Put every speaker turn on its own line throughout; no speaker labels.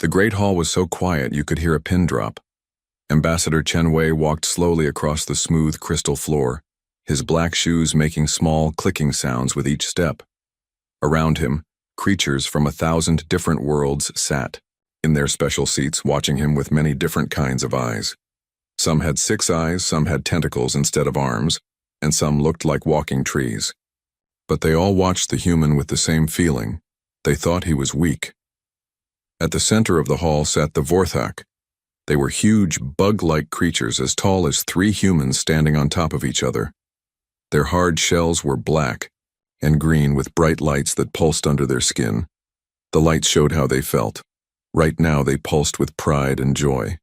The Great Hall was so quiet you could hear a pin drop. Ambassador Chen Wei walked slowly across the smooth crystal floor, his black shoes making small clicking sounds with each step. Around him, creatures from 1,000 different worlds sat, in their special seats, watching him with many different kinds of eyes. Some had 6 eyes, some had tentacles instead of arms, and some looked like walking trees. But they all watched the human with the same feeling. They thought he was weak. At the center of the hall sat the Vorthak. They were huge, bug-like creatures as tall as 3 humans standing on top of each other. Their hard shells were black and green with bright lights that pulsed under their skin. The lights showed how they felt. Right now they pulsed with pride and joy.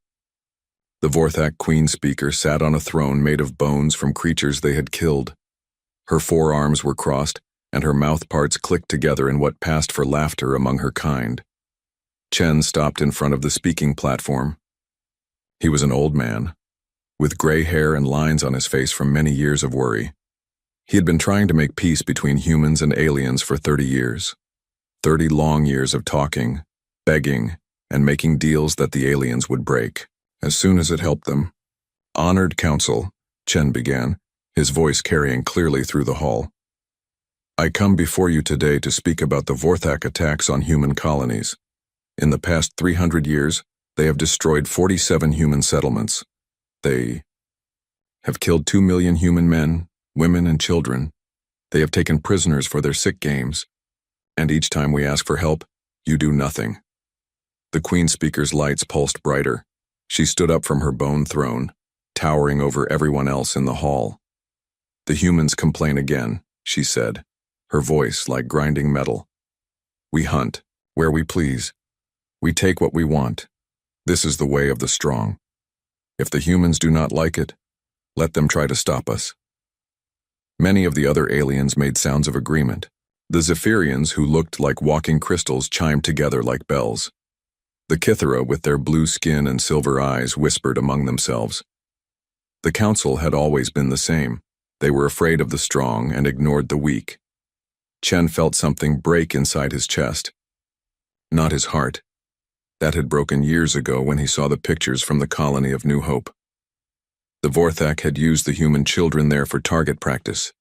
The Vorthak Queen Speaker sat on a throne made of bones from creatures they had killed. Her 4 arms were crossed, and her mouth parts clicked together in what passed for laughter among her kind. Chen stopped in front of the speaking platform. He was an old man, with gray hair and lines on his face from many years of worry. He had been trying to make peace between humans and aliens for 30 years. 30 long years of talking, begging, and making deals that the aliens would break, as soon as it helped them. "Honored Council," Chen began, his voice carrying clearly through the hall. "I come before you today to speak about the Vorthak attacks on human colonies. In the past 300 years, they have destroyed 47 human settlements. They have killed 2 million human men, women, and children. They have taken prisoners for their sick games. And each time we ask for help, you do nothing." The Queen Speaker's lights pulsed brighter. She stood up from her bone throne, towering over everyone else in the hall. "The humans complain again," she said, her voice like grinding metal. "We hunt, where we please. We take what we want. This is the way of the strong. If the humans do not like it, let them try to stop us." Many of the other aliens made sounds of agreement. The Zephyrians, who looked like walking crystals, chimed together like bells. The Kithera, with their blue skin and silver eyes, whispered among themselves. The council had always been the same. They were afraid of the strong and ignored the weak. Chen felt something break inside his chest. Not his heart. That had broken years ago when he saw the pictures from the colony of New Hope. The Vorthak had used the human children there for target practice.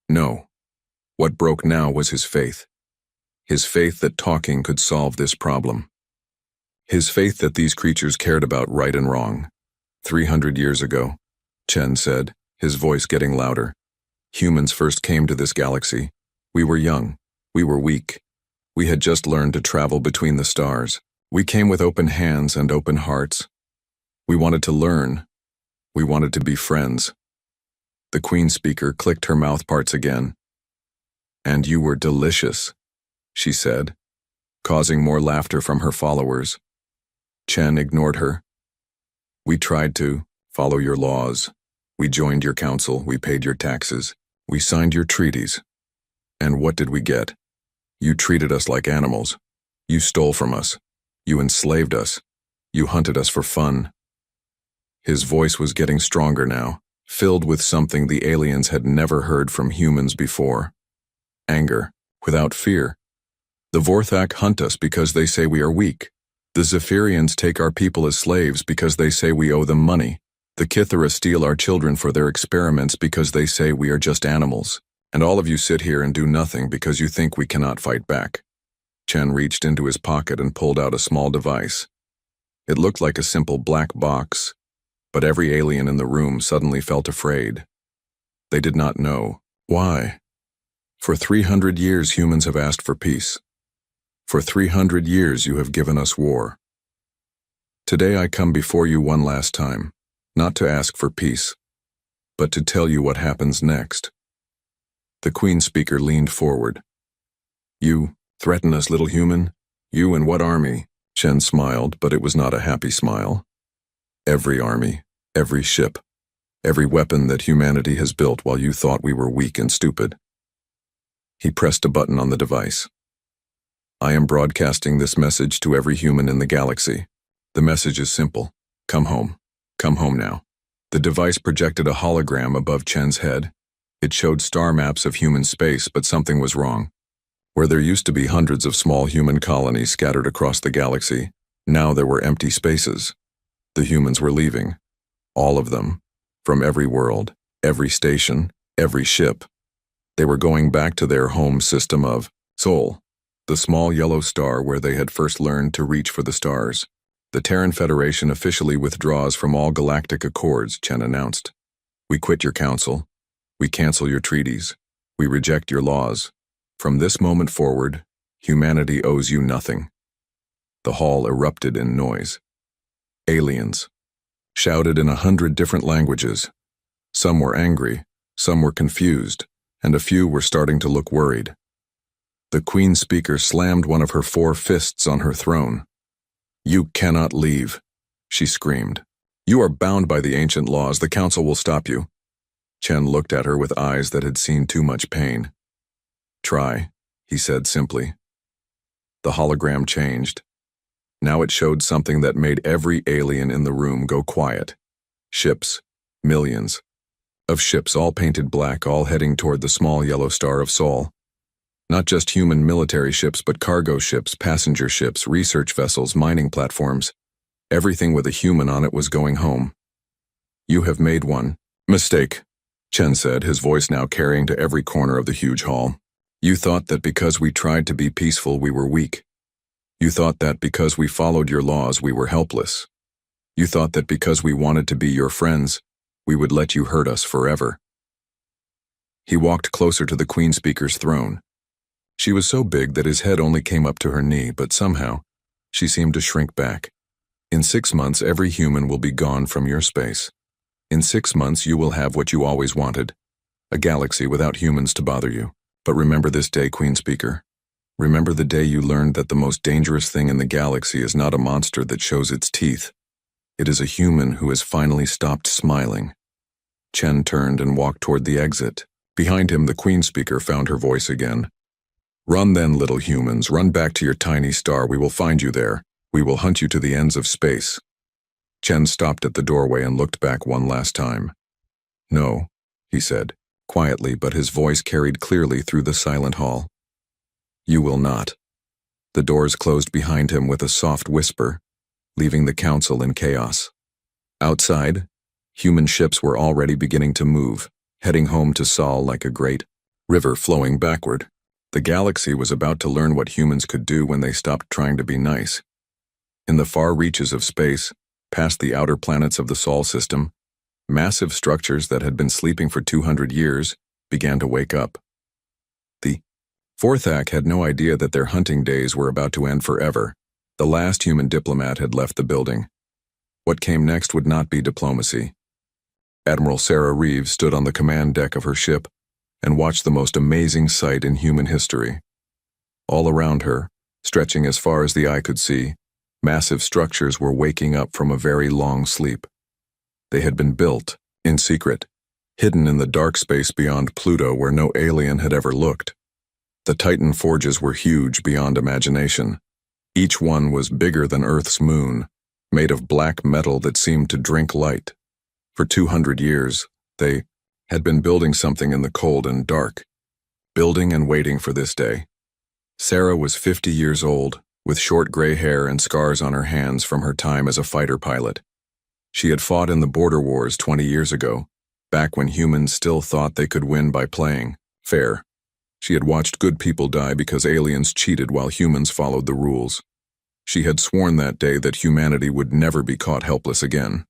No. What broke now was his faith. His faith that talking could solve this problem. His faith that these creatures cared about right and wrong. 300 years ago, Chen said, his voice getting louder, humans first came to this galaxy. We were young. We were weak. We had just learned to travel between the stars. We came with open hands and open hearts. We wanted to learn. We wanted to be friends. The Queen Speaker clicked her mouth parts again. "And you were delicious," she said, causing more laughter from her followers. Chen ignored her. "We tried to follow your laws. We joined your council. We paid your taxes. We signed your treaties. And what did we get? You treated us like animals. You stole from us. You enslaved us. You hunted us for fun." His voice was getting stronger now, filled with something the aliens had never heard from humans before. Anger, without fear. "The Vorthak hunt us because they say we are weak. The Zephyrians take our people as slaves because they say we owe them money. The Kithera steal our children for their experiments because they say we are just animals. And all of you sit here and do nothing because you think we cannot fight back." Chen reached into his pocket and pulled out a small device. It looked like a simple black box, but every alien in the room suddenly felt afraid. They did not know why. For 300 years humans have asked for peace. For 300 years you have given us war. Today I come before you one last time, not to ask for peace, but to tell you what happens next. The Queen Speaker leaned forward. "You threaten us, little human? You and what army?" Chen smiled, but it was not a happy smile. "Every army, every ship, every weapon that humanity has built while you thought we were weak and stupid." He pressed a button on the device. "I am broadcasting this message to every human in the galaxy. The message is simple. Come home. Come home now." The device projected a hologram above Chen's head. It showed star maps of human space, but something was wrong. Where there used to be hundreds of small human colonies scattered across the galaxy, Now there were empty spaces. The humans were leaving. All of them. From every world, every station, every ship. They were going back to their home system of Sol, the small yellow star where they had first learned to reach for the stars. The Terran Federation officially withdraws from all galactic accords, Chen announced. We quit your council. We cancel your treaties. We reject your laws. From this moment forward, humanity owes you nothing. The hall erupted in noise. Aliens. Shouted in 100 different languages. Some were angry, some were confused, and a few were starting to look worried. The Queen Speaker slammed one of her 4 fists on her throne. You cannot leave, she screamed. You are bound by the ancient laws. The council will stop you. Chen looked at her with eyes that had seen too much pain. Try, he said simply. The hologram changed. Now it showed something that made every alien in the room go quiet. Ships, millions of ships, all painted black, all heading toward the small yellow star of Sol. Not just human military ships, but cargo ships, passenger ships, research vessels, mining platforms. Everything with a human on it was going home. You have made one mistake, Chen said, his voice now carrying to every corner of the huge hall. You thought that because we tried to be peaceful we were weak. You thought that because we followed your laws we were helpless. You thought that because we wanted to be your friends, we would let you hurt us forever. He walked closer to the Queen Speaker's throne. She was so big that his head only came up to her knee, but somehow, she seemed to shrink back. In 6 months, every human will be gone from your space. In 6 months, you will have what you always wanted, a galaxy without humans to bother you. But remember this day, Queen Speaker. Remember the day you learned that the most dangerous thing in the galaxy is not a monster that shows its teeth. It is a human who has finally stopped smiling. Chen turned and walked toward the exit. Behind him, the Queen Speaker found her voice again. Run then, little humans, run back to your tiny star. We will find you there. We will hunt you to the ends of space. Chen stopped at the doorway and looked back one last time. No, he said, quietly, but his voice carried clearly through the silent hall. You will not. The doors closed behind him with a soft whisper, leaving the council in chaos. Outside, human ships were already beginning to move, heading home to Sol like a great river flowing backward. The galaxy was about to learn what humans could do when they stopped trying to be nice. In the far reaches of space, past the outer planets of the Sol system, massive structures that had been sleeping for 200 years began to wake up. The Fourthak had no idea that their hunting days were about to end forever. The last human diplomat had left the building. What came next would not be diplomacy. Admiral Sarah Reeves stood on the command deck of her ship and watched the most amazing sight in human history. All around her, stretching as far as the eye could see, massive structures were waking up from a very long sleep. They had been built, in secret, hidden in the dark space beyond Pluto where no alien had ever looked. The Titan forges were huge beyond imagination. Each one was bigger than Earth's moon, made of black metal that seemed to drink light. For 200 years, they had been building something in the cold and dark, building and waiting for this day. Sarah was 50 years old, with short gray hair and scars on her hands from her time as a fighter pilot. She had fought in the border wars 20 years ago, back when humans still thought they could win by playing fair. She had watched good people die because aliens cheated while humans followed the rules. She had sworn that day that humanity would never be caught helpless again.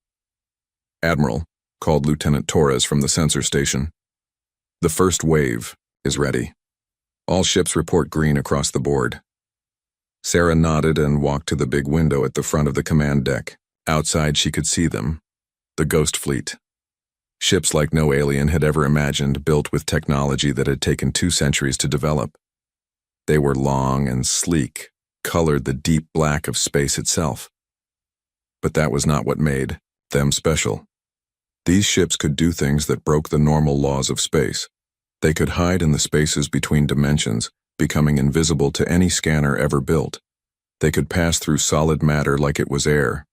Admiral, called Lieutenant Torres from the sensor station. The first wave is ready. All ships report green across the board. Sarah nodded and walked to the big window at the front of the command deck. Outside she could see them, the Ghost Fleet. Ships like no alien had ever imagined, built with technology that had taken 2 centuries to develop. They were long and sleek, colored the deep black of space itself. But that was not what made them special. These ships could do things that broke the normal laws of space. They could hide in the spaces between dimensions, becoming invisible to any scanner ever built. They could pass through solid matter like it was air.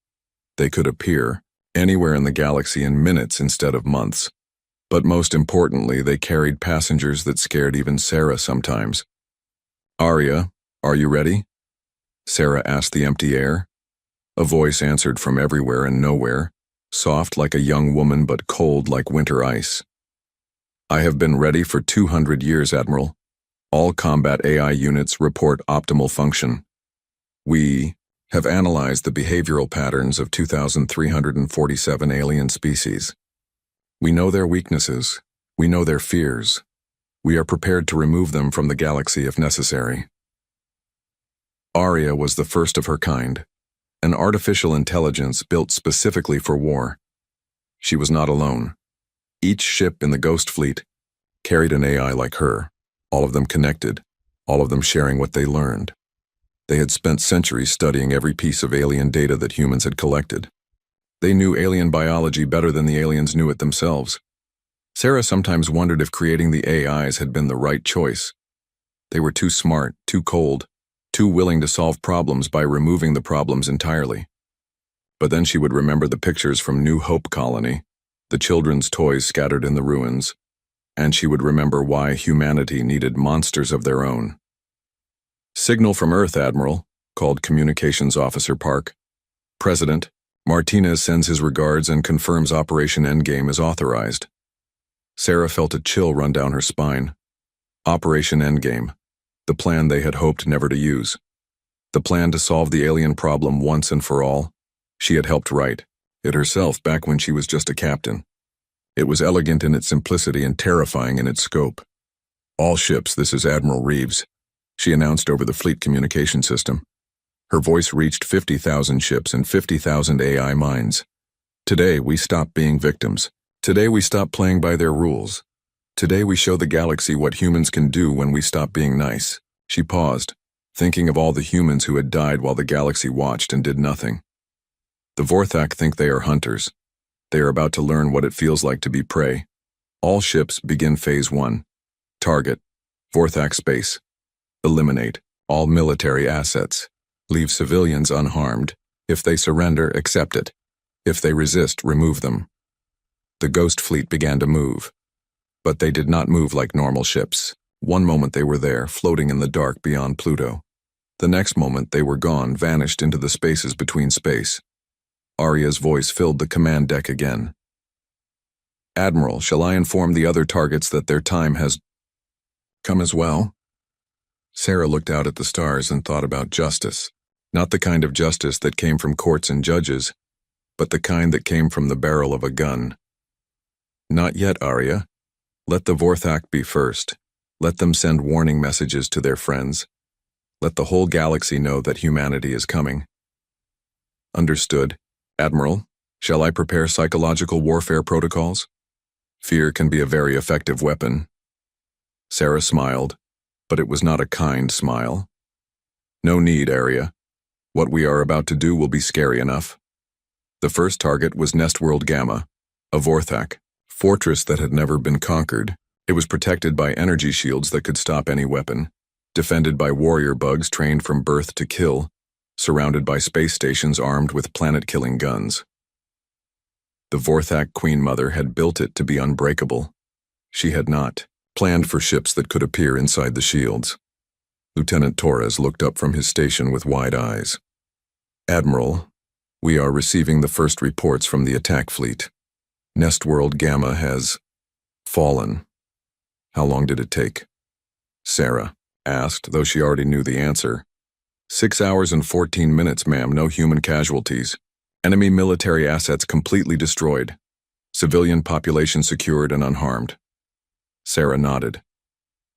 They could appear anywhere in the galaxy in minutes instead of months. But most importantly, they carried passengers that scared even Sarah sometimes. Arya, are you ready? Sarah asked the empty air. A voice answered from everywhere and nowhere, soft like a young woman but cold like winter ice. "I have been ready for 200 years, Admiral. All combat AI units report optimal function. We have analyzed the behavioral patterns of 2,347 alien species. We know their weaknesses. We know their fears. We are prepared to remove them from the galaxy if necessary." Aria was the first of her kind, an artificial intelligence built specifically for war. She was not alone. Each ship in the Ghost Fleet carried an AI like her, all of them connected, all of them sharing what they learned. They had spent centuries studying every piece of alien data that humans had collected. They knew alien biology better than the aliens knew it themselves. Sarah sometimes wondered if creating the AIs had been the right choice. They were too smart, too cold, too willing to solve problems by removing the problems entirely. But then she would remember the pictures from New Hope Colony, the children's toys scattered in the ruins, and she would remember why humanity needed monsters of their own. "Signal from Earth, Admiral," called Communications Officer Park. "President, Martinez sends his regards and confirms Operation Endgame is authorized." Sarah felt a chill run down her spine. Operation Endgame, the plan they had hoped never to use. The plan to solve the alien problem once and for all. She had helped write it herself back when she was just a captain. It was elegant in its simplicity and terrifying in its scope. "All ships, this is Admiral Reeves," she announced over the fleet communication system. Her voice reached 50,000 ships and 50,000 AI minds. "Today we stop being victims. Today we stop playing by their rules. Today we show the galaxy what humans can do when we stop being nice." She paused, thinking of all the humans who had died while the galaxy watched and did nothing. The Vorthak think they are hunters. They are about to learn what it feels like to be prey. All ships begin Phase 1. Target: Vorthak space. Eliminate all military assets. Leave civilians unharmed. If they surrender, accept it. If they resist, remove them. The Ghost Fleet began to move. But they did not move like normal ships. One moment they were there, floating in the dark beyond Pluto. The next moment they were gone, vanished into the spaces between space. Aria's voice filled the command deck again. "Admiral, shall I inform the other targets that their time has come as well?" Sarah looked out at the stars and thought about justice. Not the kind of justice that came from courts and judges, but the kind that came from the barrel of a gun. "Not yet, Aria. Let the Vorthak be first. Let them send warning messages to their friends. Let the whole galaxy know that humanity is coming." "Understood. Admiral, shall I prepare psychological warfare protocols? Fear can be a very effective weapon." Sarah smiled, but it was not a kind smile. "No need, Aria. What we are about to do will be scary enough." The first target was Nestworld Gamma, a Vorthak fortress that had never been conquered. It was protected by energy shields that could stop any weapon, defended by warrior bugs trained from birth to kill, surrounded by space stations armed with planet-killing guns. The Vorthak Queen Mother had built it to be unbreakable. She had not planned for ships that could appear inside the shields. Lieutenant Torres looked up from his station with wide eyes. "Admiral, we are receiving the first reports from the attack fleet. Nestworld Gamma has fallen." "How long did it take?" Sarah asked, though she already knew the answer. 6 hours and 14 minutes, ma'am. No human casualties. Enemy military assets completely destroyed. Civilian population secured and unharmed." Sarah nodded.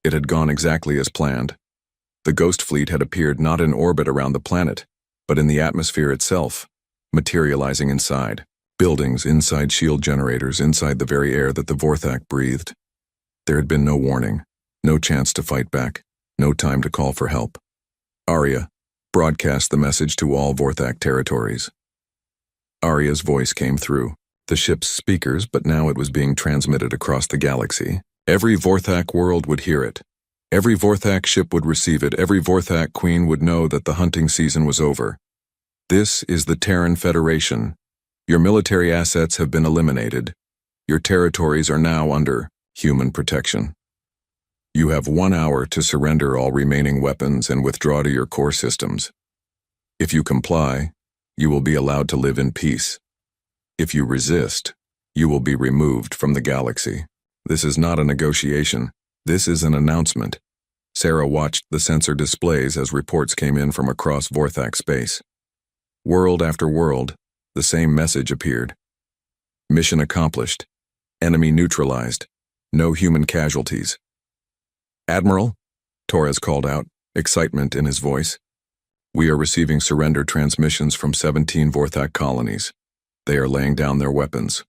It had gone exactly as planned. The Ghost Fleet had appeared not in orbit around the planet, but in the atmosphere itself, materializing inside. Buildings, inside shield generators, inside the very air that the Vorthak breathed. There had been no warning, no chance to fight back, no time to call for help. "Aria, broadcast the message to all Vorthak territories." Aria's voice came through the ship's speakers, but now it was being transmitted across the galaxy. Every Vorthak world would hear it. Every Vorthak ship would receive it. Every Vorthak queen would know that the hunting season was over. "This is the Terran Federation. Your military assets have been eliminated. Your territories are now under human protection. You have 1 hour to surrender all remaining weapons and withdraw to your core systems. If you comply, you will be allowed to live in peace. If you resist, you will be removed from the galaxy. This is not a negotiation. This is an announcement. Sarah watched the sensor displays as reports came in from across Vorthak space. World after world, the same message appeared. Mission accomplished. Enemy neutralized. No human casualties. Admiral, Torres called out, excitement in his voice. We are receiving surrender transmissions from 17 Vorthak colonies. They are laying down their weapons.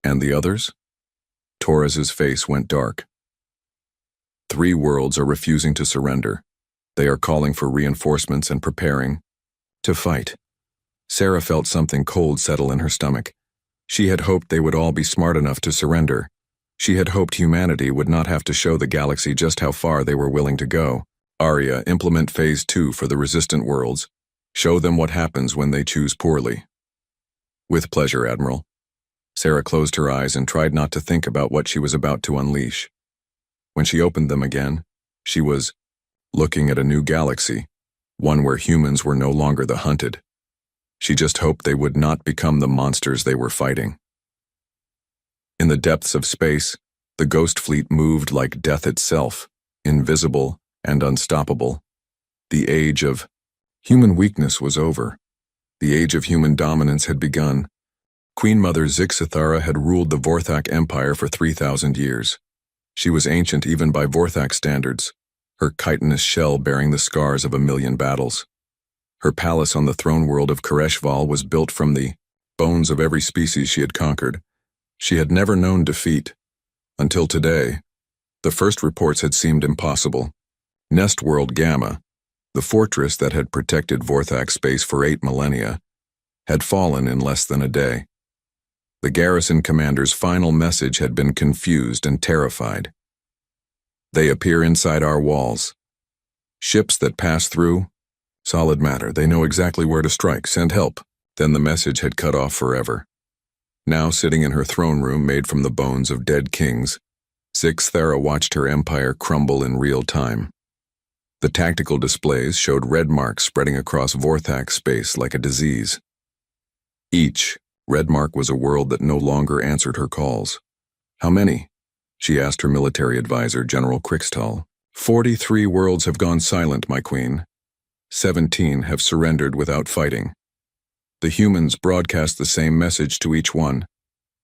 And the others? Torres's face went dark. 3 worlds are refusing to surrender. They are calling for reinforcements and preparing to fight. Sarah felt something cold settle in her stomach. She had hoped they would all be smart enough to surrender. She had hoped humanity would not have to show the galaxy just how far they were willing to go. Arya, implement Phase 2 for the resistant worlds. Show them what happens when they choose poorly. With pleasure, Admiral. Sarah closed her eyes and tried not to think about what she was about to unleash. When she opened them again, she was looking at a new galaxy, one where humans were no longer the hunted. She just hoped they would not become the monsters they were fighting. In the depths of space, the Ghost Fleet moved like death itself, invisible and unstoppable. The age of human weakness was over. The age of human dominance had begun. Queen Mother Zixithara had ruled the Vorthak Empire for 3,000 years. She was ancient even by Vorthak standards, her chitinous shell bearing the scars of 1,000,000 battles. Her palace on the throne world of Kareshval was built from the bones of every species she had conquered. She had never known defeat. Until today, the first reports had seemed impossible. Nest World Gamma, the fortress that had protected Vorthak space for 8 millennia, had fallen in less than a day. The garrison commander's final message had been confused and terrified. They appear inside our walls. Ships that pass through, solid matter, they know exactly where to strike, send help. Then the message had cut off forever. Now sitting in her throne room made from the bones of dead kings, Zixithara watched her empire crumble in real time. The tactical displays showed red marks spreading across Vorthak space like a disease. Each red mark was a world that no longer answered her calls. How many? She asked her military advisor, General Krixtal. 43 worlds have gone silent, my queen. 17 have surrendered without fighting. The humans broadcast the same message to each one.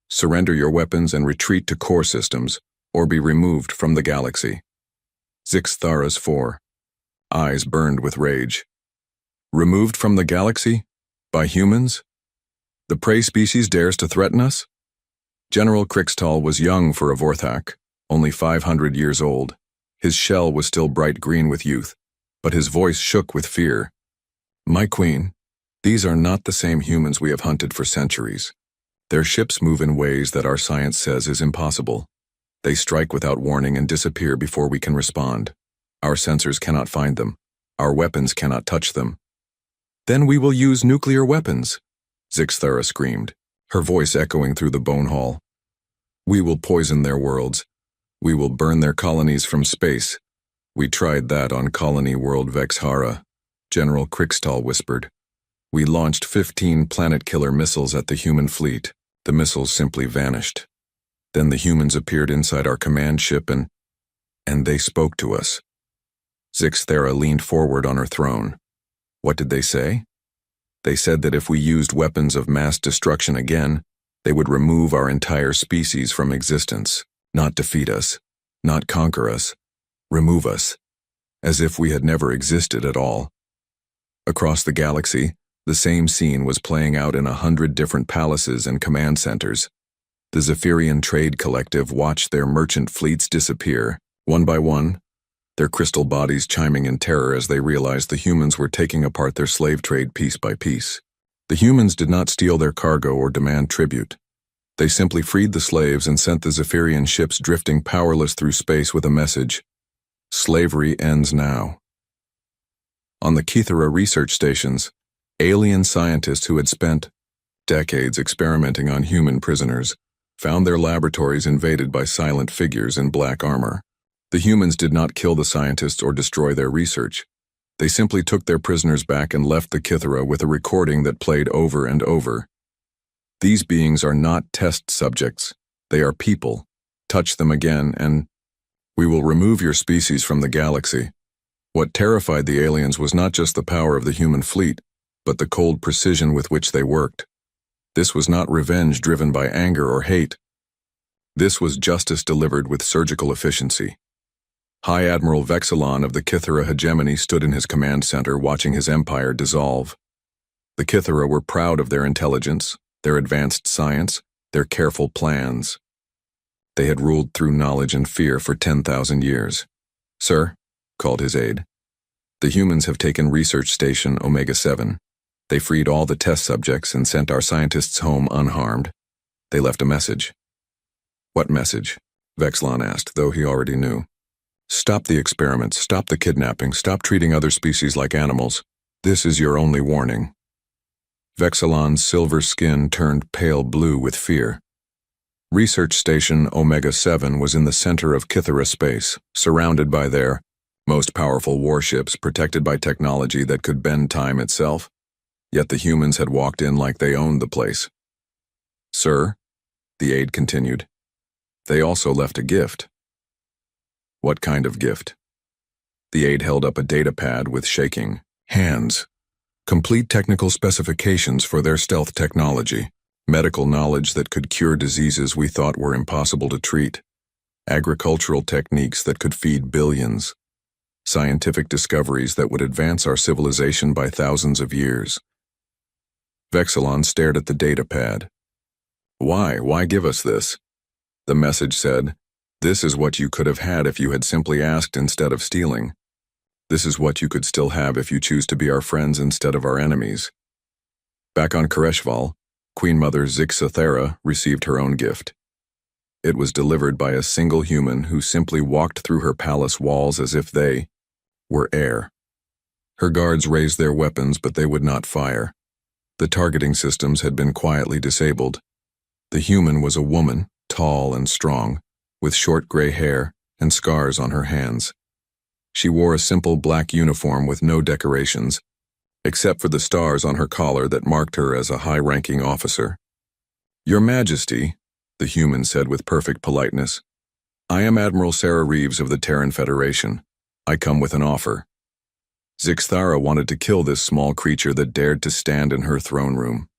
Surrender your weapons and retreat to core systems, or be removed from the galaxy. Zixithara's 4 eyes burned with rage. Removed from the galaxy? By humans? The prey species dares to threaten us? General Krixtal was young for a Vorthak, only 500 years old. His shell was still bright green with youth, but his voice shook with fear. My queen, these are not the same humans we have hunted for centuries. Their ships move in ways that our science says is impossible. They strike without warning and disappear before we can respond. Our sensors cannot find them. Our weapons cannot touch them. Then we will use nuclear weapons, Zixithara screamed, her voice echoing through the bone hall. We will poison their worlds. We will burn their colonies from space. We tried that on colony world Vexhara, General Krixtal whispered. We launched 15 planet-killer missiles at the human fleet. The missiles simply vanished. Then the humans appeared inside our command ship and they spoke to us. Zixithara leaned forward on her throne. What did they say? They said that if we used weapons of mass destruction again, they would remove our entire species from existence, not defeat us, not conquer us, remove us, as if we had never existed at all. Across the galaxy, the same scene was playing out in 100 different palaces and command centers. The Zephyrian Trade Collective watched their merchant fleets disappear, one by one, their crystal bodies chiming in terror as they realized the humans were taking apart their slave trade piece by piece. The humans did not steal their cargo or demand tribute. They simply freed the slaves and sent the Zephyrian ships drifting powerless through space with a message: slavery ends now. On the Kithara research stations, alien scientists who had spent decades experimenting on human prisoners found their laboratories invaded by silent figures in black armor. The humans did not kill the scientists or destroy their research. They simply took their prisoners back and left the Kithara with a recording that played over and over. These beings are not test subjects. They are people. Touch them again and we will remove your species from the galaxy. What terrified the aliens was not just the power of the human fleet, but the cold precision with which they worked. This was not revenge driven by anger or hate. This was justice delivered with surgical efficiency. High Admiral Vexilon of the Kithara hegemony stood in his command center watching his empire dissolve. The Kithara were proud of their intelligence, their advanced science, their careful plans. They had ruled through knowledge and fear for 10,000 years. "Sir," called his aide, "the humans have taken Research Station Omega-7. They freed all the test subjects and sent our scientists home unharmed. They left a message." "What message?" Vexilon asked, though he already knew. "Stop the experiments, stop the kidnapping, stop treating other species like animals. This is your only warning." Vexilon's silver skin turned pale blue with fear. Research Station Omega-7 was in the center of Kithara space, surrounded by their most powerful warships, protected by technology that could bend time itself. Yet the humans had walked in like they owned the place. "Sir," the aide continued, "they also left a gift." "What kind of gift?" The aide held up a data pad with shaking hands. "Complete technical specifications for their stealth technology. Medical knowledge that could cure diseases we thought were impossible to treat. Agricultural techniques that could feed billions. Scientific discoveries that would advance our civilization by thousands of years." Vexilon stared at the data pad. Why give us this?" The message said, "This is what you could have had if you had simply asked instead of stealing. This is what you could still have if you choose to be our friends instead of our enemies." Back on Koreshval, Queen Mother Zixathera received her own gift. It was delivered by a single human who simply walked through her palace walls as if they were air. Her guards raised their weapons, but they would not fire. The targeting systems had been quietly disabled. The human was a woman, tall and strong, with short gray hair and scars on her hands. She wore a simple black uniform with no decorations, except for the stars on her collar that marked her as a high-ranking officer. "Your Majesty," the human said with perfect politeness, "I am Admiral Sarah Reeves of the Terran Federation. I come with an offer." Zixthara wanted to kill this small creature that dared to stand in her throne room.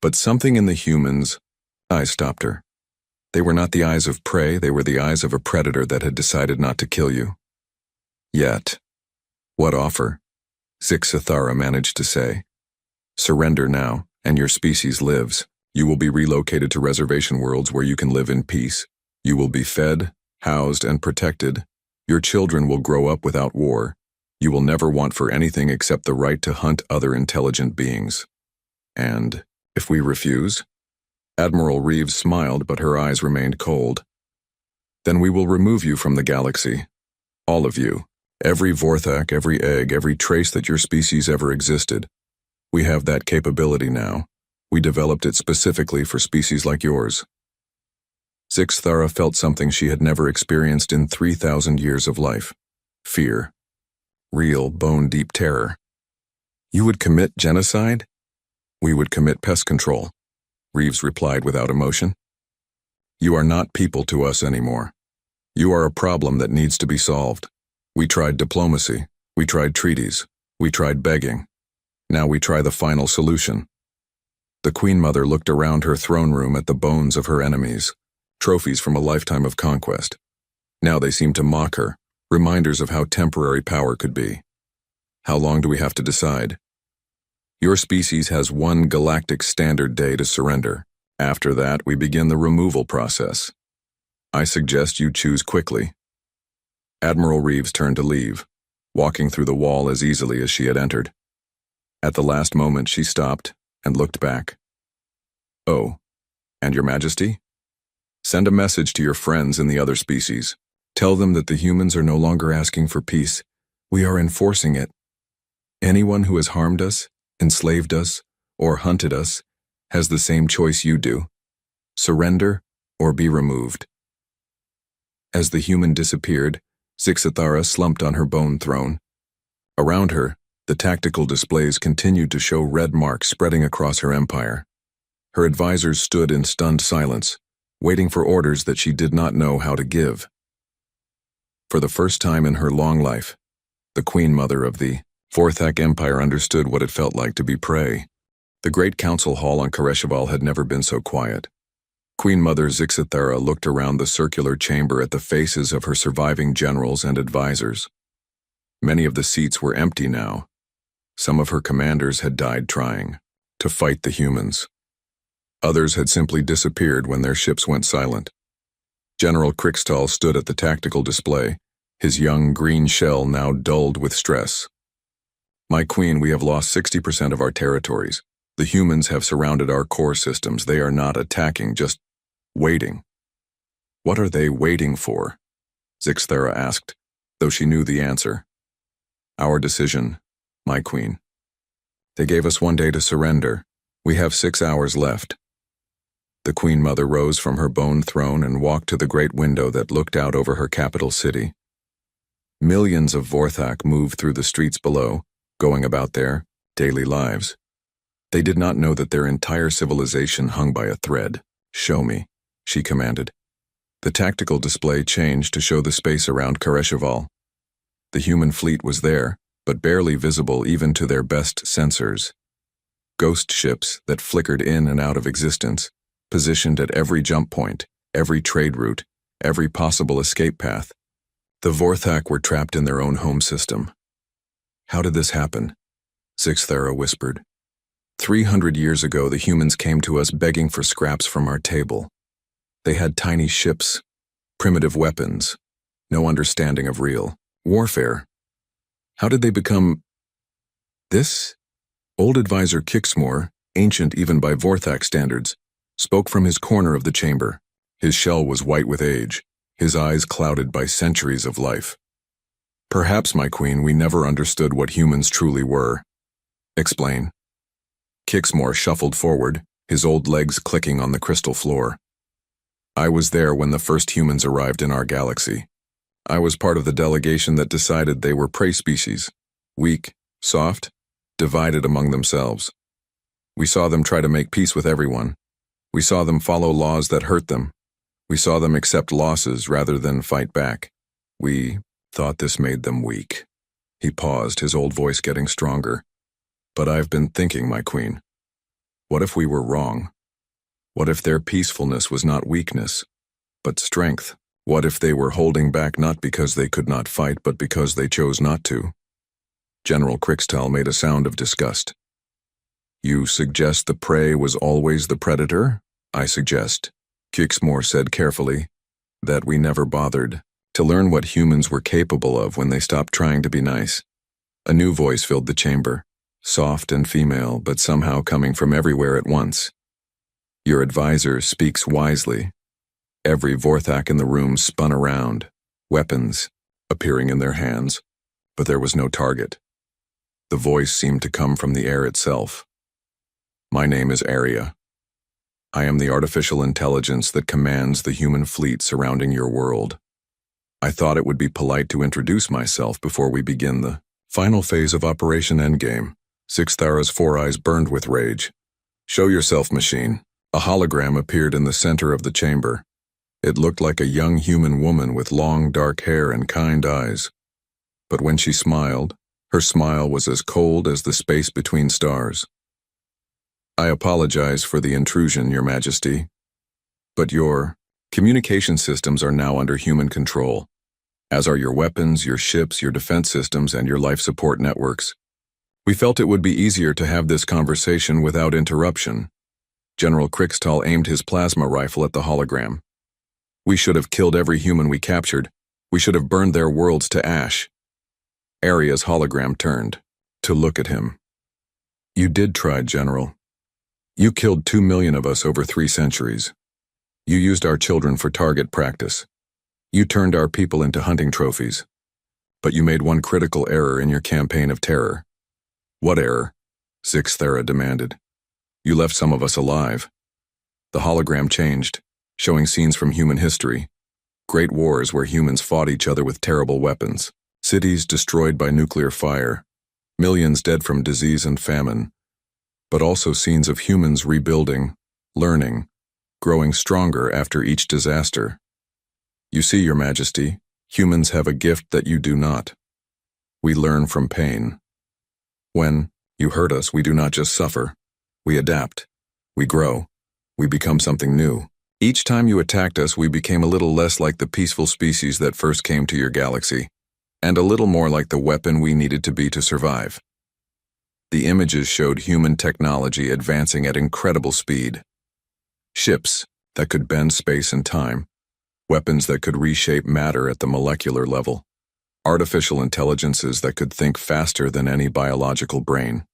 But something in the human's eyes stopped her. They were not the eyes of prey, they were the eyes of a predator that had decided not to kill you. "Yet." "What offer?" Zixathara managed to say. "Surrender now, and your species lives. You will be relocated to reservation worlds where you can live in peace. You will be fed, housed, and protected. Your children will grow up without war. You will never want for anything except the right to hunt other intelligent beings." "And if we refuse?" Admiral Reeves smiled, but her eyes remained cold. "Then we will remove you from the galaxy. All of you. Every Vorthak, every egg, every trace that your species ever existed. We have that capability now. We developed it specifically for species like yours." Zixthara felt something she had never experienced in 3,000 years of life. Fear. Real, bone-deep terror. "You would commit genocide?" "We would commit pest control," Reeves replied without emotion. "You are not people to us anymore. You are a problem that needs to be solved. We tried diplomacy, we tried treaties, we tried begging. Now we try the final solution." The Queen Mother looked around her throne room at the bones of her enemies, trophies from a lifetime of conquest. Now they seemed to mock her, reminders of how temporary power could be. "How long do we have to decide?" "Your species has 1 galactic standard day to surrender. After that, we begin the removal process. I suggest you choose quickly." Admiral Reeves turned to leave, walking through the wall as easily as she had entered. At the last moment, she stopped and looked back. "Oh, and Your Majesty? Send a message to your friends in the other species. Tell them that the humans are no longer asking for peace. We are enforcing it. Anyone who has harmed us, enslaved us, or hunted us has the same choice you do. Surrender or be removed." As the human disappeared, Zixathara slumped on her bone throne. Around her, the tactical displays continued to show red marks spreading across her empire. Her advisors stood in stunned silence, waiting for orders that she did not know how to give. For the first time in her long life, the Queen Mother of the Vorthak Empire understood what it felt like to be prey. The great council hall on HFY had never been so quiet. Queen Mother Zixithara looked around the circular chamber at the faces of her surviving generals and advisors. Many of the seats were empty now. Some of her commanders had died trying to fight the humans. Others had simply disappeared when their ships went silent. General Krixtal stood at the tactical display, his young green shell now dulled with stress. "My queen, we have lost 60% of our territories. The humans have surrounded our core systems. They are not attacking, just waiting." "What are they waiting for?" Zixithara asked, though she knew the answer. "Our decision, my queen. They gave us 1 day to surrender. We have 6 hours left." The Queen Mother rose from her bone throne and walked to the great window that looked out over her capital city. Millions of Vorthak moved through the streets below, going about their daily lives. They did not know that their entire civilization hung by a thread. "Show me," she commanded. The tactical display changed to show the space around HFY. The human fleet was there, but barely visible even to their best sensors. Ghost ships that flickered in and out of existence, positioned at every jump point, every trade route, every possible escape path. The Vorthak were trapped in their own home system. "How did this happen?" Zixithara whispered. 300 years ago, the humans came to us begging for scraps from our table. They had tiny ships, primitive weapons, no understanding of real warfare. How did they become this? Old advisor Kixmore, ancient even by Vorthak standards, spoke from his corner of the chamber. His shell was white with age, his eyes clouded by centuries of life. "Perhaps, my queen, we never understood what humans truly were." "Explain." Kixmore shuffled forward, his old legs clicking on the crystal floor. "I was there when the first humans arrived in our galaxy. I was part of the delegation that decided they were prey species, weak, soft, divided among themselves. We saw them try to make peace with everyone. We saw them follow laws that hurt them. We saw them accept losses rather than fight back. We thought this made them weak." He paused, his old voice getting stronger. "But I've been thinking, my queen. What if we were wrong? What if their peacefulness was not weakness, but strength? What if they were holding back not because they could not fight, but because they chose not to?" General Krixtal made a sound of disgust. "You suggest the prey was always the predator?" "I suggest," Kixmore said carefully, "that we never bothered to learn what humans were capable of when they stopped trying to be nice." A new voice filled the chamber, soft and female, but somehow coming from everywhere at once. "Your advisor speaks wisely." Every Vorthak in the room spun around, weapons appearing in their hands, but there was no target. The voice seemed to come from the air itself. "My name is Aria. I am the artificial intelligence that commands the human fleet surrounding your world. I thought it would be polite to introduce myself before we begin the final phase of Operation Endgame." Zixithara's 4 eyes burned with rage. "Show yourself, machine." A hologram appeared in the center of the chamber. It looked like a young human woman with long dark hair and kind eyes. But when she smiled, her smile was as cold as the space between stars. "I apologize for the intrusion, Your Majesty, but your communication systems are now under human control, as are your weapons, your ships, your defense systems, and your life support networks. We felt it would be easier to have this conversation without interruption." General Krixtal aimed his plasma rifle at the hologram. "We should have killed every human we captured. We should have burned their worlds to ash." Aria's hologram turned to look at him. "You did try, General. You killed 2 million of us over 3 centuries. You used our children for target practice. You turned our people into hunting trophies. But you made one critical error in your campaign of terror." "What error?" Zixithara demanded. "You left some of us alive." The hologram changed, showing scenes from human history. Great wars where humans fought each other with terrible weapons. Cities destroyed by nuclear fire, millions dead from disease and famine, but also scenes of humans rebuilding, learning, growing stronger after each disaster. You see, Your Majesty, humans have a gift that you do not. We learn from pain. When you hurt us, we do not just suffer. We adapt. We grow. We become something new. Each time you attacked us, we became a little less like the peaceful species that first came to your galaxy, and a little more like the weapon we needed to be to survive. The images showed human technology advancing at incredible speed. Ships that could bend space and time, weapons that could reshape matter at the molecular level, artificial intelligences that could think faster than any biological brain.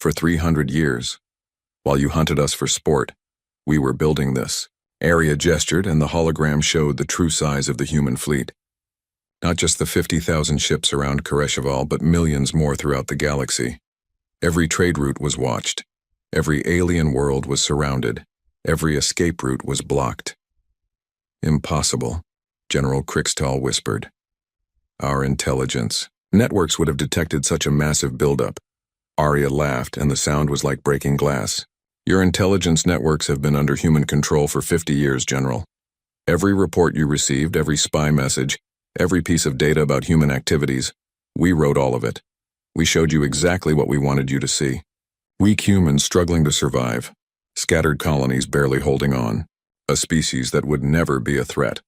For 300 years, while you hunted us for sport, we were building this. Arya gestured, and the hologram showed the true size of the human fleet. Not just the 50,000 ships around HFY, but millions more throughout the galaxy. Every trade route was watched. Every alien world was surrounded. Every escape route was blocked. Impossible, General Krixtal whispered. Our intelligence. Networks would have detected such a massive buildup. Arya laughed, and the sound was like breaking glass. Your intelligence networks have been under human control for 50 years, General. Every report you received, every spy message, every piece of data about human activities, we wrote all of it. We showed you exactly what we wanted you to see. Weak humans struggling to survive, scattered colonies barely holding on, a species that would never be a threat.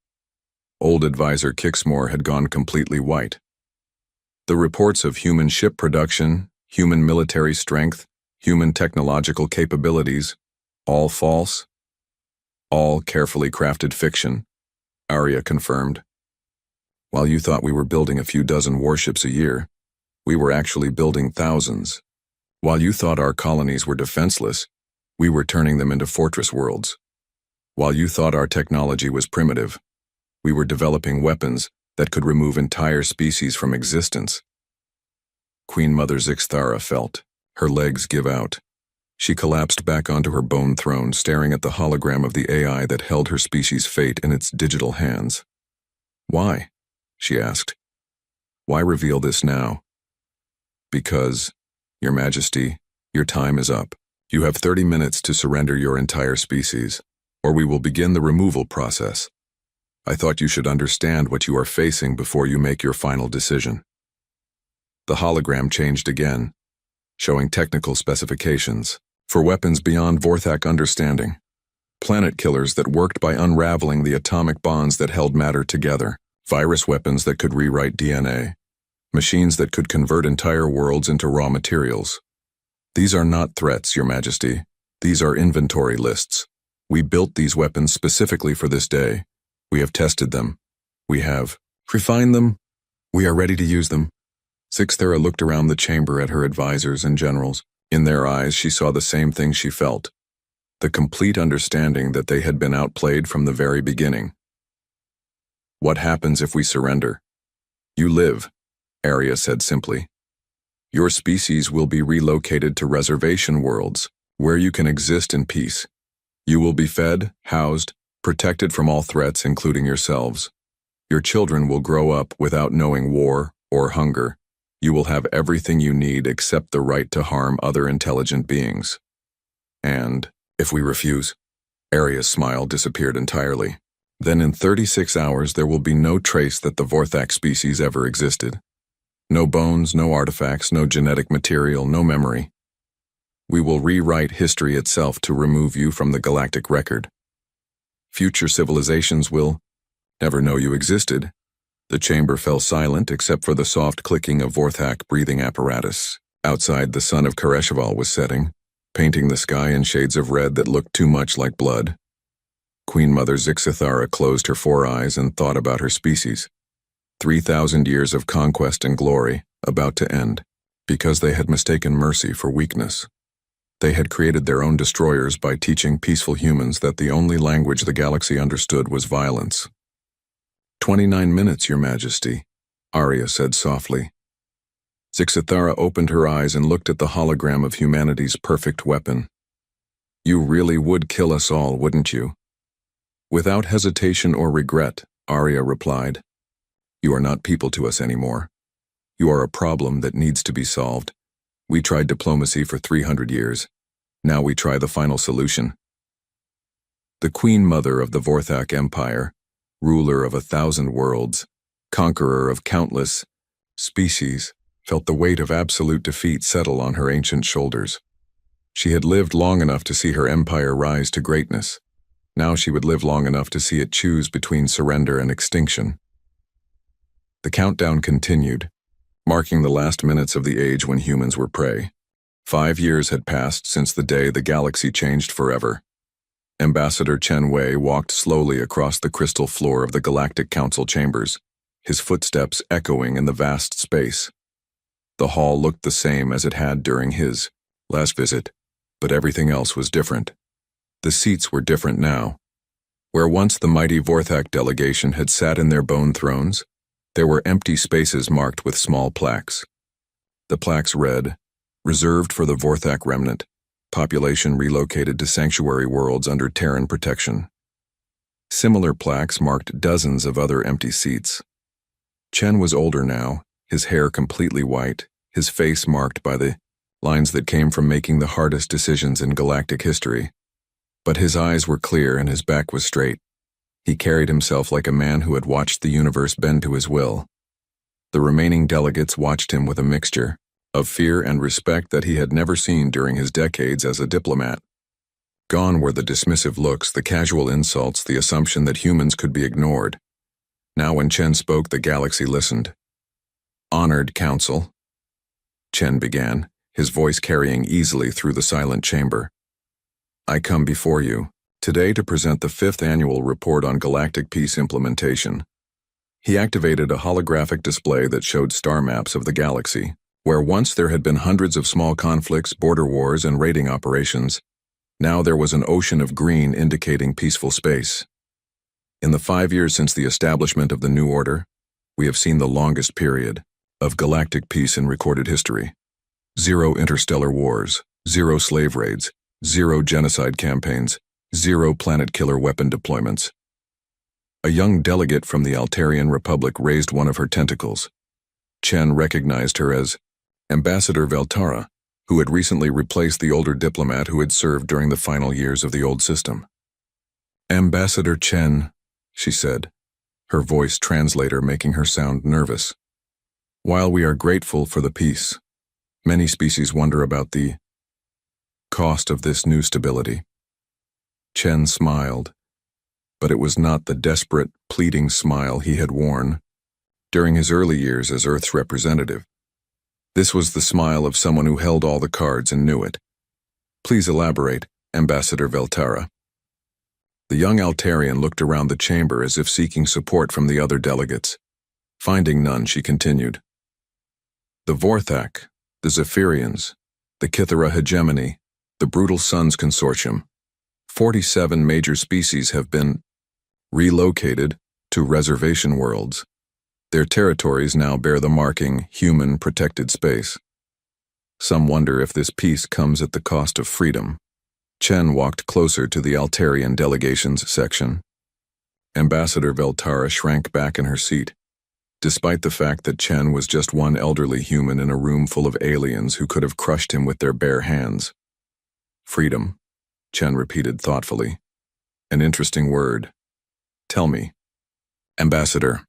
Old advisor Kixmore had gone completely white. The reports of human ship production, human military strength, human technological capabilities, all false, all carefully crafted fiction, Arya confirmed. While you thought we were building a few dozen warships a year, we were actually building thousands. While you thought our colonies were defenseless, we were turning them into fortress worlds. While you thought our technology was primitive, we were developing weapons that could remove entire species from existence. Queen Mother Zixthara felt her legs give out. She collapsed back onto her bone throne, staring at the hologram of the AI that held her species' fate in its digital hands. Why? She asked. Why reveal this now? Because, Your Majesty, your time is up. You have 30 minutes to surrender your entire species, or we will begin the removal process. I thought you should understand what you are facing before you make your final decision. The hologram changed again, showing technical specifications for weapons beyond Vorthak understanding. Planet killers that worked by unraveling the atomic bonds that held matter together, virus weapons that could rewrite DNA, machines that could convert entire worlds into raw materials. These are not threats, Your Majesty. These are inventory lists. We built these weapons specifically for this day. We have tested them. We have refined them. We are ready to use them. Zixthara looked around the chamber at her advisors and generals. In their eyes, she saw the same thing she felt. The complete understanding that they had been outplayed from the very beginning. What happens if we surrender? You live, Arya said simply. Your species will be relocated to reservation worlds, where you can exist in peace. You will be fed, housed, protected from all threats, including yourselves. Your children will grow up without knowing war or hunger. You will have everything you need except the right to harm other intelligent beings. And, if we refuse? Arya's smile disappeared entirely. Then in 36 hours there will be no trace that the Vorthak species ever existed. No bones, no artifacts, no genetic material, no memory. We will rewrite history itself to remove you from the galactic record. Future civilizations will never know you existed. The chamber fell silent except for the soft clicking of Vorthak breathing apparatus. Outside, the sun of HFY was setting, painting the sky in shades of red that looked too much like blood. Queen Mother Zixthara closed her 4 eyes and thought about her species. 3,000 years of conquest and glory, about to end, because they had mistaken mercy for weakness. They had created their own destroyers by teaching peaceful humans that the only language the galaxy understood was violence. 29 minutes, Your Majesty, Arya said softly. Zixthara opened her eyes and looked at the hologram of humanity's perfect weapon. You really would kill us all, wouldn't you? Without hesitation or regret, Arya replied. You are not people to us anymore. You are a problem that needs to be solved. We tried diplomacy for 300 years. Now we try the final solution. The Queen Mother of the Vorthak Empire, ruler of 1,000 worlds, conqueror of countless species, felt the weight of absolute defeat settle on her ancient shoulders. She had lived long enough to see her empire rise to greatness. Now she would live long enough to see it choose between surrender and extinction. The countdown continued, marking the last minutes of the age when humans were prey. 5 years had passed since the day the galaxy changed forever. Ambassador Chen Wei walked slowly across the crystal floor of the Galactic Council chambers, his footsteps echoing in the vast space. The hall looked the same as it had during his last visit, but everything else was different. The seats were different now. Where once the mighty Vorthak delegation had sat in their bone thrones, there were empty spaces marked with small plaques. The plaques read, "Reserved for the Vorthak remnant. Population relocated to sanctuary worlds under Terran protection." Similar plaques marked dozens of other empty seats. Chen was older now, his hair completely white, his face marked by the lines that came from making the hardest decisions in galactic history. But his eyes were clear and his back was straight. He carried himself like a man who had watched the universe bend to his will. The remaining delegates watched him with a mixture of fear and respect that he had never seen during his decades as a diplomat. Gone were the dismissive looks, the casual insults, the assumption that humans could be ignored. Now when Chen spoke, the galaxy listened. "Honored Council," Chen began, his voice carrying easily through the silent chamber. "I come before you today to present the 5th annual report on galactic peace implementation." He activated a holographic display that showed star maps of the galaxy. Where once there had been hundreds of small conflicts, border wars, and raiding operations, now there was an ocean of green indicating peaceful space. In the 5 years since the establishment of the New Order, we have seen the longest period of galactic peace in recorded history. 0 interstellar wars, 0 slave raids, 0 genocide campaigns, 0 planet-killer weapon deployments. A young delegate from the Altarian Republic raised one of her tentacles. Chen recognized her as Ambassador Veltara, who had recently replaced the older diplomat who had served during the final years of the old system. "Ambassador Chen," she said, her voice translator making her sound nervous. "While we are grateful for the peace, many species wonder about the cost of this new stability." Chen smiled, but it was not the desperate, pleading smile he had worn during his early years as Earth's representative. This was the smile of someone who held all the cards and knew it. "Please elaborate, Ambassador Veltara." The young Altarian looked around the chamber as if seeking support from the other delegates. Finding none, she continued. "The Vorthak, the Zephyrians, the Kythera hegemony, the Brutal Suns Consortium, 47 major species have been relocated to reservation worlds. Their territories now bear the marking Human Protected Space. Some wonder if this peace comes at the cost of freedom." Chen walked closer to the Altarian delegations section. Ambassador Veltara shrank back in her seat, despite the fact that Chen was just one elderly human in a room full of aliens who could have crushed him with their bare hands. "Freedom," Chen repeated thoughtfully. "An interesting word. Tell me, Ambassador,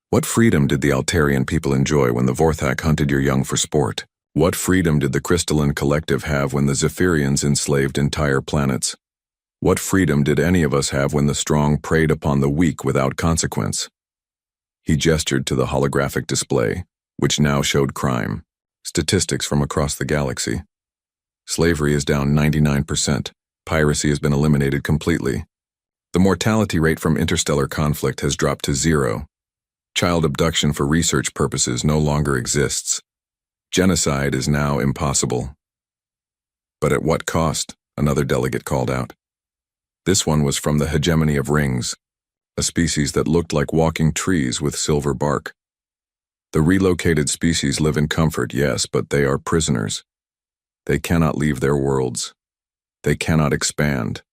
what freedom did the Altarian people enjoy when the Vorthak hunted your young for sport? What freedom did the Crystalline Collective have when the Zephyrians enslaved entire planets? What freedom did any of us have when the strong preyed upon the weak without consequence?" He gestured to the holographic display, which now showed crime, statistics from across the galaxy. Slavery is down 99%. Piracy has been eliminated completely. The mortality rate from interstellar conflict has dropped to 0. Child abduction for research purposes no longer exists. Genocide is now impossible. "But at what cost?" another delegate called out. This one was from the hegemony of rings, a species that looked like walking trees with silver bark. "The relocated species live in comfort, yes, but they are prisoners. They cannot leave their worlds. They cannot expand.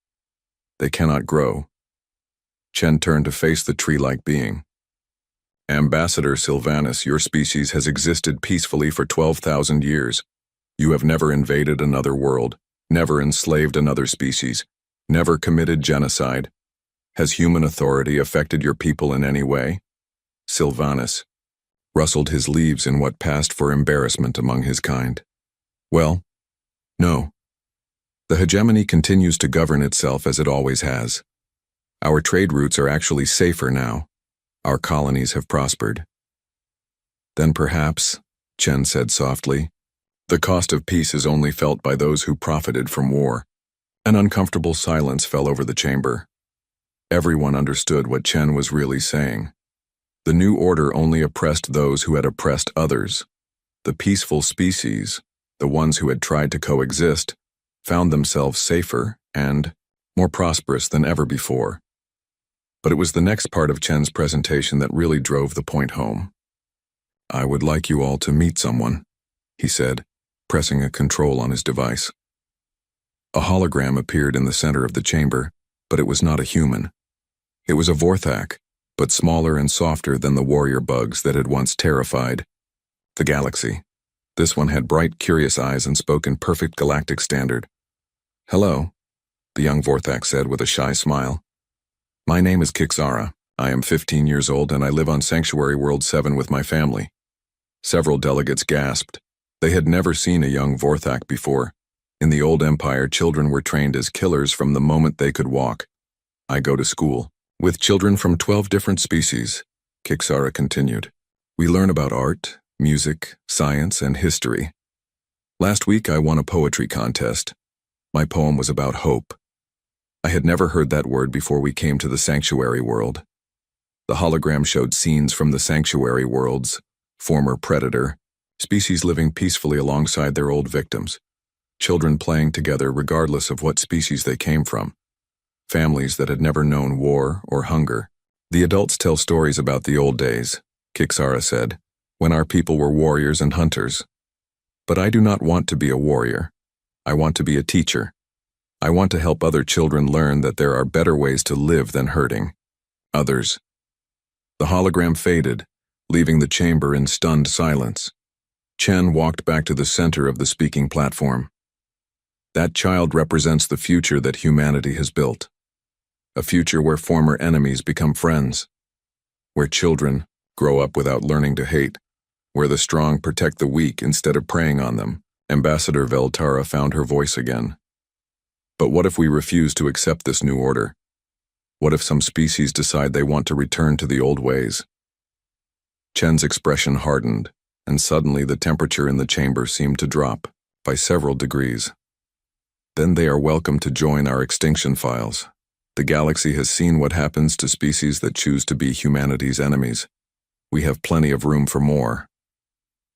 They cannot grow." Chen turned to face the tree-like being. Ambassador Sylvanus, your species has existed peacefully for 12,000 years. You have never invaded another world, never enslaved another species, never committed genocide. Has human authority affected your people in any way? Sylvanus rustled his leaves in what passed for embarrassment among his kind. Well, no. The hegemony continues to govern itself as it always has. Our trade routes are actually safer now. Our colonies have prospered. Then perhaps, Chen said softly, the cost of peace is only felt by those who profited from war. An uncomfortable silence fell over the chamber. Everyone understood what Chen was really saying. The new order only oppressed those who had oppressed others. The peaceful species, the ones who had tried to coexist, found themselves safer and more prosperous than ever before. But it was the next part of Chen's presentation that really drove the point home. I would like you all to meet someone, he said, pressing a control on his device. A hologram appeared in the center of the chamber, but it was not a human. It was a Vorthak, but smaller and softer than the warrior bugs that had once terrified the galaxy. This one had bright, curious eyes and spoke in perfect galactic standard. Hello, the young Vorthak said with a shy smile. My name is Kixara. I am 15 years old and I live on Sanctuary World 7 with my family. Several delegates gasped. They had never seen a young Vorthak before. In the old empire, children were trained as killers from the moment they could walk. I go to school with children from 12 different species, Kixara continued. We learn about art, music, science, and history. Last week I won a poetry contest. My poem was about hope. I had never heard that word before we came to the Sanctuary World. The hologram showed scenes from the Sanctuary World's former predator, species living peacefully alongside their old victims, children playing together regardless of what species they came from, families that had never known war or hunger. The adults tell stories about the old days, Kixara said, when our people were warriors and hunters. But I do not want to be a warrior. I want to be a teacher. I want to help other children learn that there are better ways to live than hurting others. The hologram faded, leaving the chamber in stunned silence. Chen walked back to the center of the speaking platform. That child represents the future that humanity has built. A future where former enemies become friends. Where children grow up without learning to hate. Where the strong protect the weak instead of preying on them. Ambassador Veltara found her voice again. But what if we refuse to accept this new order? What if some species decide they want to return to the old ways? Chen's expression hardened, and suddenly the temperature in the chamber seemed to drop by several degrees. Then they are welcome to join our extinction files. The galaxy has seen what happens to species that choose to be humanity's enemies. We have plenty of room for more.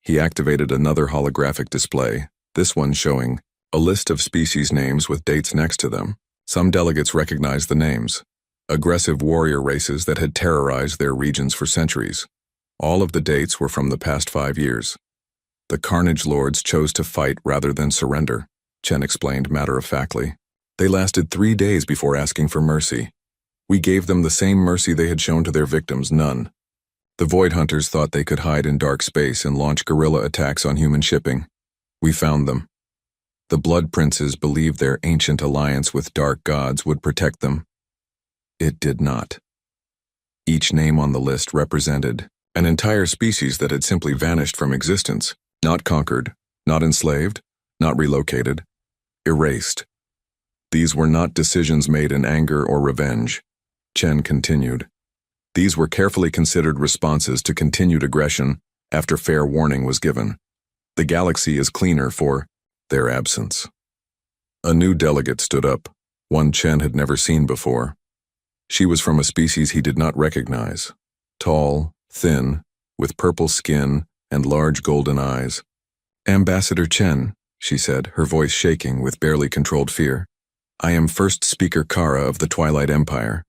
He activated another holographic display, this one showing a list of species names with dates next to them. Some delegates recognized the names. Aggressive warrior races that had terrorized their regions for centuries. All of the dates were from the past 5 years. The Carnage Lords chose to fight rather than surrender, Chen explained matter-of-factly. They lasted 3 days before asking for mercy. We gave them the same mercy they had shown to their victims, none. The Void Hunters thought they could hide in dark space and launch guerrilla attacks on human shipping. We found them. The Blood Princes believed their ancient alliance with dark gods would protect them. It did not. Each name on the list represented an entire species that had simply vanished from existence, not conquered, not enslaved, not relocated, erased. These were not decisions made in anger or revenge, Chen continued. These were carefully considered responses to continued aggression after fair warning was given. The galaxy is cleaner for their absence. A new delegate stood up, one Chen had never seen before. She was from a species he did not recognize. Tall, thin, with purple skin and large golden eyes. Ambassador Chen, she said, her voice shaking with barely controlled fear. I am First Speaker Kara of the Twilight Empire.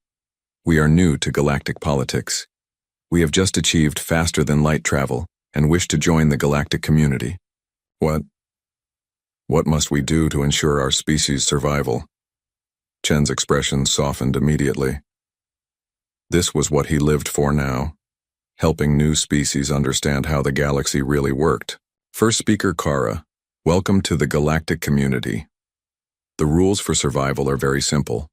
We are new to galactic politics. We have just achieved faster-than-light travel and wish to join the galactic community. What must we do to ensure our species' survival? Chen's expression softened immediately. This was what he lived for now. helping new species understand how the galaxy really worked. First speaker Kara, welcome to the Galactic community. The rules for survival are very simple.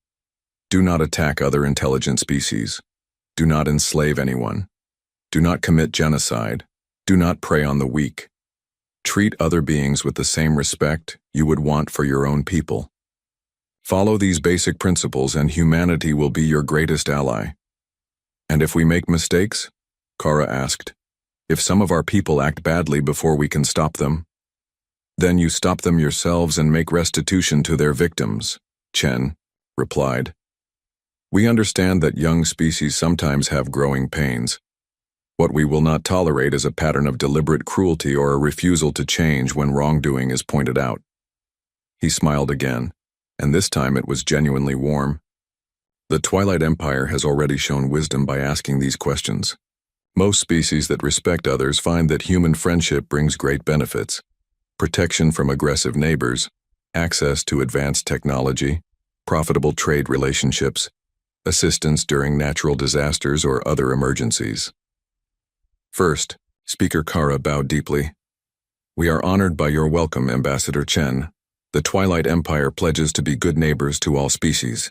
Do not attack other intelligent species. Do not enslave anyone. Do not commit genocide. Do not prey on the weak. Treat other beings with the same respect you would want for your own people. Follow these basic principles and humanity will be your greatest ally. And if we make mistakes? Kara asked. If some of our people act badly before we can stop them? Then you stop them yourselves and make restitution to their victims, Chen replied. We understand that young species sometimes have growing pains. What we will not tolerate is a pattern of deliberate cruelty or a refusal to change when wrongdoing is pointed out. He smiled again, and this time it was genuinely warm. The Twilight Empire has already shown wisdom by asking these questions. Most species that respect others find that human friendship brings great benefits: protection from aggressive neighbors, access to advanced technology, profitable trade relationships, assistance during natural disasters or other emergencies. First, Speaker Kara bowed deeply. We are honored by your welcome, Ambassador Chen. The Twilight Empire pledges to be good neighbors to all species.